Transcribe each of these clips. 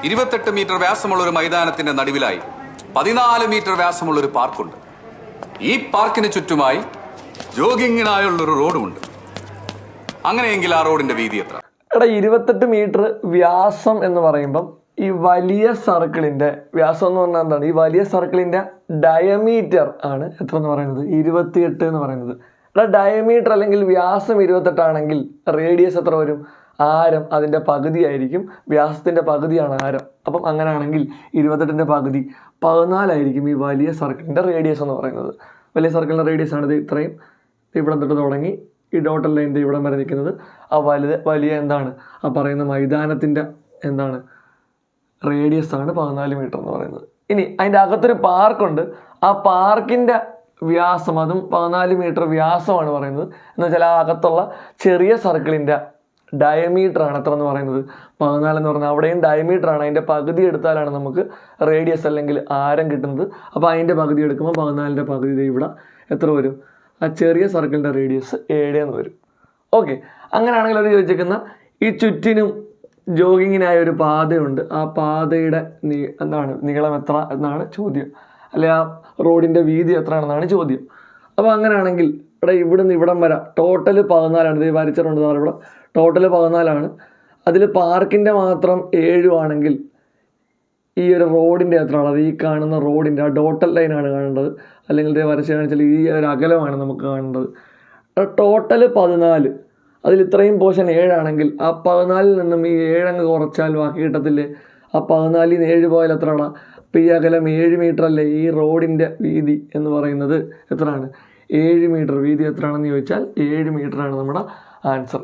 28 metre വ്യാസമുള്ള ഒരു മൈതാനത്തിന്റെ നടുവിലായി 14 മീറ്റർ വ്യാസമുള്ള ഒരു പാർക്കുണ്ട്. ഈ പാർക്കിന് ചുറ്റുമായി ജോഗിങ്ങിനായുള്ളൊരു റോഡുമുണ്ട്. അങ്ങനെയെങ്കിൽ ആ റോഡിന്റെ വീതി എത്ര? 28 മീറ്റർ വ്യാസം എന്ന് പറയുമ്പം ഈ വലിയ സർക്കിളിന്റെ വ്യാസം എന്ന് പറഞ്ഞാൽ എന്താണ്? ഈ വലിയ സർക്കിളിന്റെ ഡയമീറ്റർ ആണ് എത്ര എന്ന് പറയുന്നത്? 28 എന്ന് പറയുന്നത്. ഡയമീറ്റർ അല്ലെങ്കിൽ വ്യാസം 28 ആണെങ്കിൽ റേഡിയസ് എത്ര വരും? ആരം അതിൻ്റെ പകുതിയായിരിക്കും. വ്യാസത്തിൻ്റെ പകുതിയാണ് ആരം. അപ്പം അങ്ങനെയാണെങ്കിൽ 28ൻ്റെ പകുതി 14 ആയിരിക്കും ഈ വലിയ സർക്കിളിൻ്റെ റേഡിയസ് എന്ന് പറയുന്നത്. വലിയ സർക്കിളിൻ്റെ റേഡിയസ് ആണ് ഇത് ഇത്രയും. ഇവിടെ തൊട്ട് തുടങ്ങി ഈ ഡോട്ടൽ ലൈൻ്റെ ഇവിടെ വരെ നിൽക്കുന്നത് ആ വലിയ എന്താണ് ആ പറയുന്ന മൈതാനത്തിൻ്റെ എന്താണ് റേഡിയസ് ആണ് 14 മീറ്റർ എന്ന് പറയുന്നത്. ഇനി അതിൻ്റെ അകത്തൊരു പാർക്കുണ്ട്. ആ പാർക്കിൻ്റെ വ്യാസം അതും 14 മീറ്റർ വ്യാസമാണ് പറയുന്നത്. എന്ന് വെച്ചാൽ ആ അകത്തുള്ള ചെറിയ സർക്കിളിൻ്റെ ഡയമീറ്റർ ആണ് എത്ര എന്ന് പറയുന്നത്? 14 എന്ന് പറഞ്ഞാൽ അവിടെയും ഡയമീറ്റർ ആണ്. അതിൻ്റെ പകുതി എടുത്താലാണ് നമുക്ക് റേഡിയസ് അല്ലെങ്കിൽ ആരം കിട്ടുന്നത്. അപ്പോൾ അതിൻ്റെ പകുതി എടുക്കുമ്പോൾ 14ൻ്റെ പകുതി ഇവിടെ എത്ര വരും? ആ ചെറിയ സർക്കിളിൻ്റെ റേഡിയസ് 7 എന്ന് വരും. ഓക്കെ, അങ്ങനെയാണെങ്കിൽ അവർ ചോദിച്ചിരിക്കുന്ന ഈ ചുറ്റിനും ജോഗിങ്ങിനായ ഒരു പാതയുണ്ട്. ആ പാതയുടെ എന്താണ് നീളം എത്ര എന്നാണ് ചോദ്യം. അല്ലെ ആ റോഡിൻ്റെ വീതി എത്രയാണെന്നാണ് ചോദ്യം. അപ്പോൾ അങ്ങനെയാണെങ്കിൽ ഇവിടുന്ന് ഇവിടം വരെ ടോട്ടൽ 14 ഇത് വരച്ചിട്ടുണ്ട്. ഇവിടെ ടോട്ടൽ 14. അതിൽ പാർക്കിൻ്റെ മാത്രം 7 ആണെങ്കിൽ ഈ ഒരു റോഡിൻ്റെ എത്രയാണ്? അത് ഈ കാണുന്ന റോഡിൻ്റെ ആ ഡോട്ടൽ ലൈനാണ് കാണേണ്ടത്. അല്ലെങ്കിൽ ഇത് വരച്ച് കാണിച്ചാൽ ഈ ഒരു അകലമാണ് നമുക്ക് കാണേണ്ടത്. ടോട്ടൽ 14. അതിൽ ഇത്രയും പോർഷൻ 7 ആണെങ്കിൽ ആ 14 നിന്നും ഈ 7 അങ്ങ് കുറച്ചാൽ ബാക്കി കിട്ടത്തില്ലേ? ആ 14 7 പോയാൽ എത്രയാണ്? അപ്പോൾ ഈ അകലം 7 മീറ്റർ അല്ലേ? ഈ റോഡിൻ്റെ വീതി എന്ന് പറയുന്നത് എത്രയാണ്? 7 മീറ്റർ. വീതി എത്രയാണെന്ന് ചോദിച്ചാൽ 7 മീറ്ററാണ് നമ്മുടെ ആൻസർ.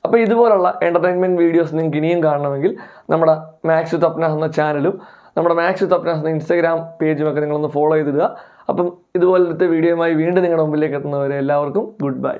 അപ്പോൾ ഇതുപോലുള്ള എൻ്റർടൈൻമെൻറ്റ് വീഡിയോസ് നിങ്ങൾക്ക് ഇനിയും കാണണമെങ്കിൽ നമ്മുടെ മാത്സ് വിത്ത് അപ്നാസ് എന്ന ചാനലും നമ്മുടെ മാത്സ് വിത്ത് അപ്നാസ് എന്ന ഇൻസ്റ്റാഗ്രാം പേജും ഒക്കെ നിങ്ങളൊന്ന് ഫോളോ ചെയ്തിടുക. അപ്പം ഇതുപോലത്തെ വീഡിയോയുമായി വീണ്ടും നിങ്ങളുടെ മുമ്പിലേക്ക് എത്തുന്നവരെ എല്ലാവർക്കും ഗുഡ് ബൈ.